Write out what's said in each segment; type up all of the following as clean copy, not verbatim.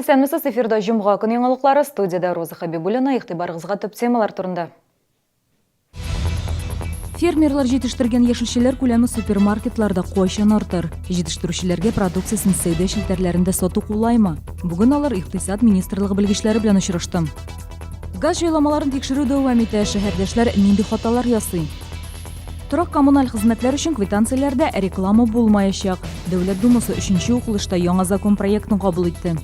Исәнмесез, эфирда жұмға күн яңалыклары, студияда Роза Хабибуллина, игътибарыгызга төп темалар турында. Фермерлар җитештерген яшелчәләр күләме супермаркетларда кайчан артыр? Җитештерүчеләргә продукциясын сәүдә шелтәрләрендә сату кулаймы? Бүген алар Икътисад министрлыгы белгечләре белән очрашты. Газ җайламаларын тикшерү дәвам итә, шәһәрдәшләр нинди хаталар ясый? Торак коммуналь хезмәтләр өчен квитанцияләрдә реклама булмаячак. Дәүләт Думасы 3нче укылышта яңа закон проектын кабул итте.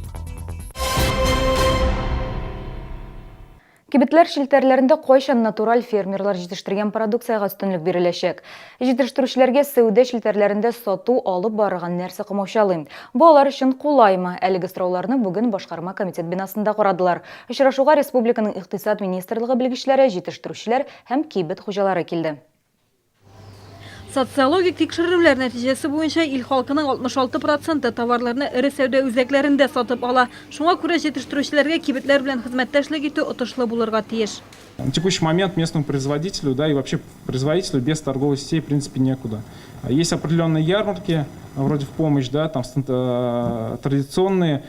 Кибетләр шелтәрләрендә кайчан натураль фермерлар җитештерген продукцияга өстенлек биреләчәк. Җитештерүчеләргә сәүдә шелтәрләрендә сату алып барган нәрсә кымаучалый. Бу алар өчен кулаймы? Әлеге сорауларны бүген башкарма комитет бинасында карадылар. Очрашуга республиканың Икътисад министрлыгы белгечләре, җитештерүчеләр һәм кибет хуҗалары килде. Социологик тикшерүләр нәтиҗәсе буенча ил халкының 66% товарларны ире сәүдә үзәкләрендә сатып ала. Шуңа күрә җитештерүчеләргә кибетләр белән хезмәттәшлек итү отышлы булырга тиеш. На текущий момент местному производителю, да, и вообще производителю без торговой сетей в принципе некуда. Есть определенные ярмарки, вроде в помощь, да, там традиционные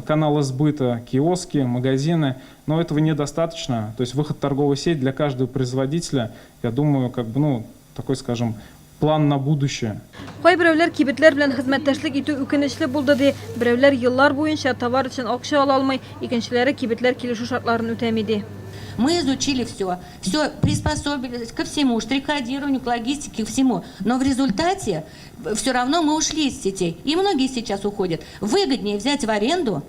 каналы сбыта, киоски, магазины, но этого недостаточно. То есть выход в торговую сеть для каждого производителя, я думаю, как бы, такой, скажем, план на будущее. Кайберәүләр кибетләр белән хезмәттәшлек итү үкенечле булды ди. Берәүләр еллар буенча товар өчен акча ала алмый, икенчеләре кибетләр килешү шартларын үтәми ди. Мы изучили все приспособились ко всему, штрих-кодированию, к логистике, к всему. Но в результате все равно мы ушли из сетей. И многие сейчас уходят. Выгоднее взять в аренду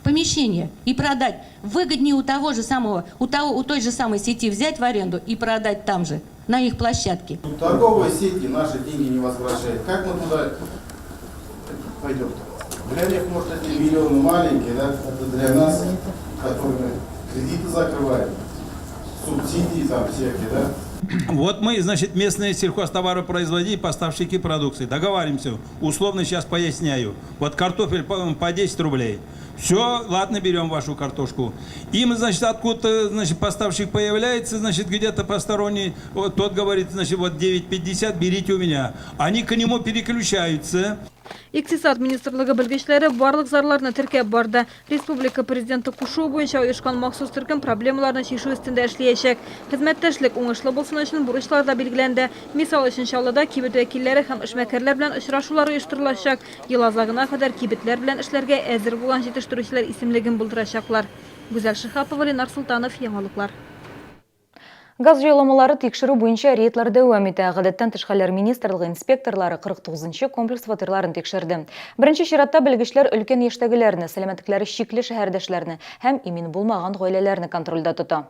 помещение и продать. Выгоднее у той же самой сети взять в аренду и продать там же, на их площадке. Торговые сети наши деньги не возвращают. Как мы туда пойдем? Для них, может, эти миллионы маленькие, да? Это для нас, которые кредиты закрывают, субсидии там всякие, да? Вот мы, значит, местные сельхозтоваропроизводители, поставщики продукции, договариваемся, условно сейчас поясняю. Вот картофель по 10 рублей. Все, ладно, берем вашу картошку. Им, значит, откуда-то, значит, поставщик появляется, значит, где-то посторонний, вот тот говорит, значит, вот 9,50 берите у меня. Они к нему переключаются. Икътисад министрлыгы белгечләре барлык зарларны теркәп барды. Республика президенты кушу буенча оешкан махсус төркем проблемаларны чишү өстендә эшләячәк. Хезмәттәшлек уңышлы булсын өчен бурычлар да билгеләнде. Мисал өчен Чаллыда кибет вәкилләре һәм эшмәкәрләр белән очрашулар оештырылачак. Ел азагына кадәр кибетләр белән эшләргә әзер булган җитештерүчеләр исемлеген булдырачаклар. Гүзәл Шихапова, Ленар Султанов, яңалыклар. Газ җайламалары тикшерү буенча рейдлар дәвам итә. Гадәттән тыш хәлләр министрлыгы инспекторлары 49нчы комплекс фатирларын тикшерде. Беренче чиратта белгечләр өлкән яшьтәгеләрне, сәламәтлекләре шикле шәһәрдәшләрне һәм имин булмаган гаиләләрне контрольдә тота.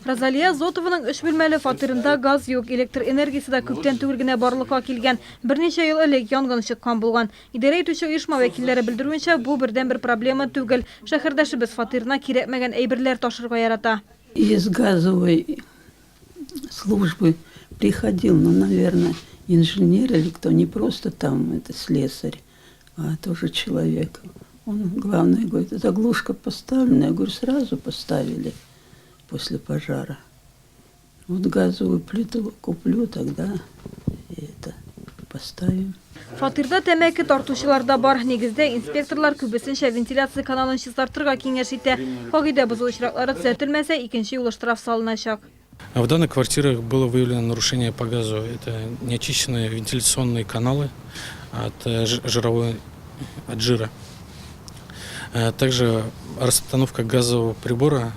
Розалия Зотованың 3 бүлмәле фатирында газ юк, электр энергиясе дә күптән түгел генә барлыкка килгән. Берничә ел элек янгын чыккан булган. Идарә итүче оешма вәкилләре белдерүенчә, бу бердән-бер проблема түгел. Шәһәрдәшебез фатирына кирәкмәгән әйберләр ташырга ярата. Из газовой службы приходил, наверное, инженер или кто, не просто там, это слесарь, а тоже человек. Он, главное, говорит, заглушка поставлена. Я говорю, сразу поставили после пожара. Вот газовую плиту куплю, тогда и это поставим. Фатирда тәмәке тартучылар да бар. Нигездә инспекторлар күбесенчә вентиляция каналын чистартырга киңәш итә. Кагыйдә бозу очраклары төзәтелмәсә, икенче юлы штраф салыначак. В данных квартирах было выявлено нарушение по газу. Это неочищенные вентиляционные каналы от жира. Также расстановка газового прибора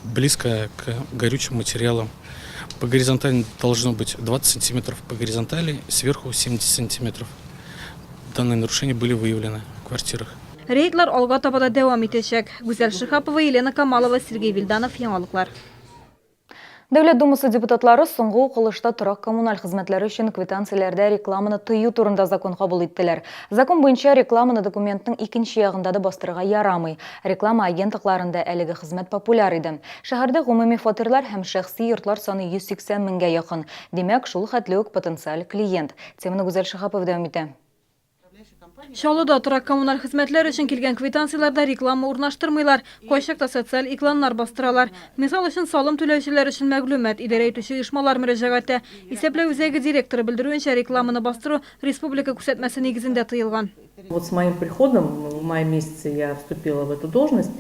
близко к горючим материалам. По горизонтали должно быть 20 сантиметров по горизонтали, сверху 70 сантиметров. Данные нарушения были выявлены в квартирах. Рейдлар алга табада дәвам итәчәк. Гүзәл Шихапова, Елена Камалова, Сергей Вильданов, яңалыклар. Дәүләт Думасы депутатлары соңгы укылышта торак коммуналь хезмәтләре өчен квитанцияләрдә рекламаны тыю турында закон кабул иттеләр. Закон буенча рекламаны документның икенче ягында да бастырырга ярамый. Реклама агентлыкларында әлеге хезмәт популяр иде. Шәһәрдә гомуми фатирлар һәм шәхси йортлар саны 180 меңгә якын. Димәк, шул хәтле үк потенциаль клиент. Теманы Гүзәл Шихапова дәвам итә. Şalıda Tırak kommunal hizmetler için kelgen kvitansiyalarda reklama urnaştırmıylar. Koşakta sosyal iklanlar bastıralar. Misal için salım төлöüşüler için məglumat idare etüşü uyuşmalar müracaatı. İseple üzegi direktörü bildirüyünçe reklamını bastırı Respublika küsetmesi negizinde tıyılgan. Вот с моим приходом, в мае месяце я вступила в эту должность,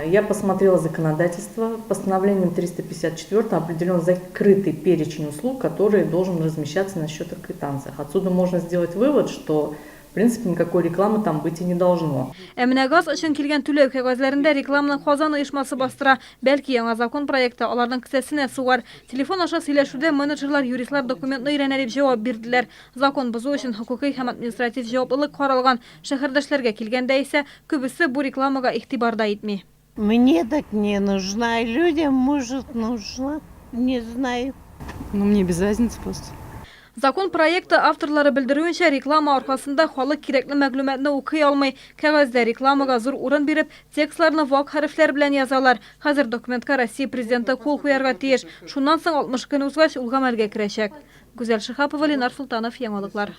я посмотрела законодательство. Постановлением 354 определен закрытый перечень услуг, который должен размещаться на счетах квитанциях. Отсюда можно сделать вывод, что в принципе никакой рекламы там быть и не должно. Emine gaz için kelgen tülöv kağızlarında reklamının kazan uyuşması bastıra. Belki yana zakon proyekti onlardan kısasına suvar. Telefon aşağı sileşude menajerler, yuristler dokumentini öğrenerek cevap verdiler. Zakon buzu için hukuki hem administratif cevaplılık karalgan şehirdaşlarga kelgende ise kübüsü bu reklamaga ihtibarda etmi. Мне так не нужна, и людям, может, нужна, не знаю. Ну, мне без разницы просто. Zakon proyekti avtorları bildirüyünçe reklama arkasında halk gerekli məglumatını okuy almay, kağızda reklamaga zor urun berip, tekstlarını vak harfler bilen yazalar. Hazır dokumentka Rossiya prezidenti kol koyarga tiyiş. Şundan soň 60 gün uzgaç ulgamelge kireşek. Güzel Şıhapova, Lenar Sultanov, Yangiliklar.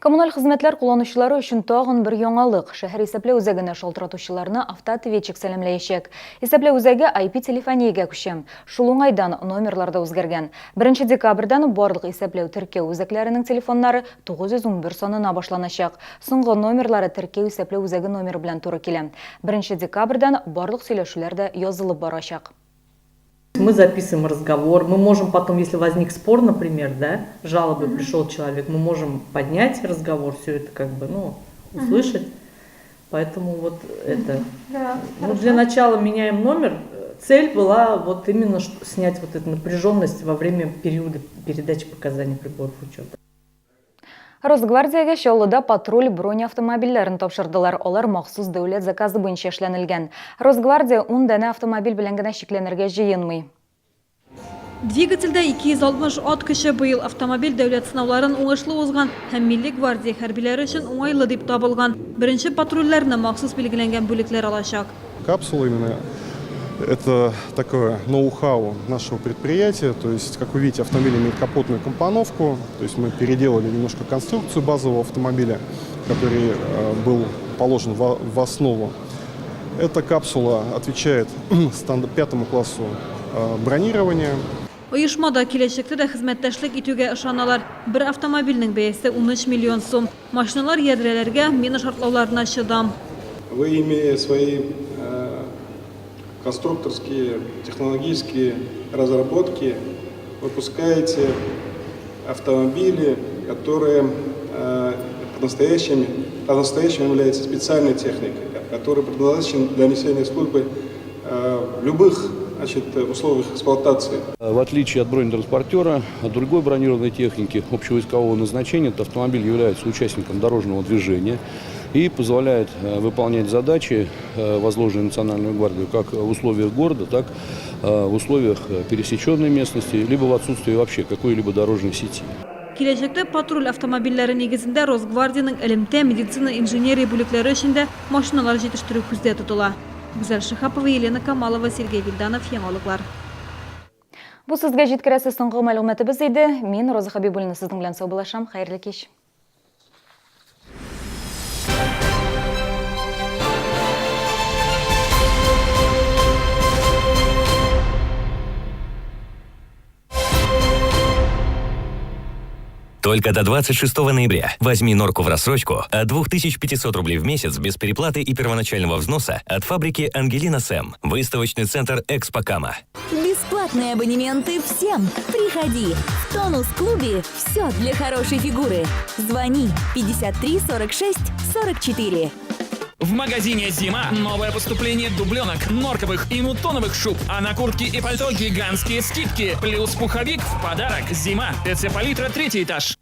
Kommunal hizmetler kullanıcıları üçün tağın bir yaңалык. Şehir İseple üzegine şaltıratuşçılarını avtoatvetчик selamlayışık. İseple üzegi IP telefoniyege küçem. Şulunaydan nomerlarda özgergen. 1 dekabrdan barlık İseple Türkiye üzeklerinin telefonları 911 sonuna başlanışık. Soňgy nomerlары Türkiye İseple üzegi nomeri bilen tory kelem. 1 dekabrdan barlık söyleşüler de yazılıp baraşak. Мы записываем разговор, мы можем потом, если возник спор, например, да, жалобы пришел человек, мы можем поднять разговор, все это как бы, ну, услышать. Поэтому вот это. Ну, для начала меняем номер. Цель была вот именно снять вот эту напряженность во время периода передачи показаний приборов учета. Росгвардияга Шолуда патруль бронь автомобильләрен тапшырдылар. Олар махсус дәүләт заказы буенча эшләнелгән. Росгвардия 10 дәнә автомобиль белән генә шикләнергә җыенмый. Двигательдә 260 at кеше быел автомобиль дәүләт сынауларын уңышлы узган һәм Милли гвардия хәрбиләре өчен уңайлы дип табылган. Беренче патрульләрне махсус билгеләнгән бүлекләр алачак. Капсула именно это такое ноу-хау нашего предприятия. То есть, как вы видите, автомобиль имеет капотную компоновку. То есть мы переделали немножко конструкцию базового автомобиля, который был положен в основу. Эта капсула отвечает 5-му классу бронирования. Оешмада киләчәктә дә хезмәттәшлек итүгә ышаналар. Бер автомобильнең бәясе 13 миллион сум. Машиналар ядрәләргә, мина шартлауларына чыдам. Вы, имея свои конструкторские, технологические разработки, выпускаете автомобили, которые по-настоящему являются специальной техникой, который предназначен для несения службы в любых условиях эксплуатации. В отличие от бронетранспортера, от другой бронированной техники общевойскового назначения, этот автомобиль является участником дорожного движения и позволяет выполнять задачи, возложенные Национальной гвардией, как в условиях города, так в условиях пересеченной местности, либо в отсутствии вообще какой-либо дорожной сети. Киләчәктә патруль автомобильләре нигезендә Росгвардияның элемтә медицина инженерия бүлекләре эчендә машиналар җитештерү күздә тотыла. Гүзәл Шыхапова, Елена Камалова, Сергей Вильданов, Яңалыклар. Бу сезгә җиткерәсе соңгы мәгълүматыбыз иде. Мин Роза Хәбибуллина сезнең белән саубуллашам. Хәерле кич. Только до 26 ноября возьми норку в рассрочку от 2500 рублей в месяц без переплаты и первоначального взноса от фабрики Ангелина Сэм. Выставочный центр «Экспокама». Бесплатные абонементы всем. Приходи. В Тонус-клубе все для хорошей фигуры. Звони 53 46 44. В магазине «Зима» новое поступление дубленок, норковых и мутоновых шуб, а на куртки и пальто гигантские скидки. Плюс пуховик в подарок. «Зима». ТЦ «Палитра», 3-й этаж.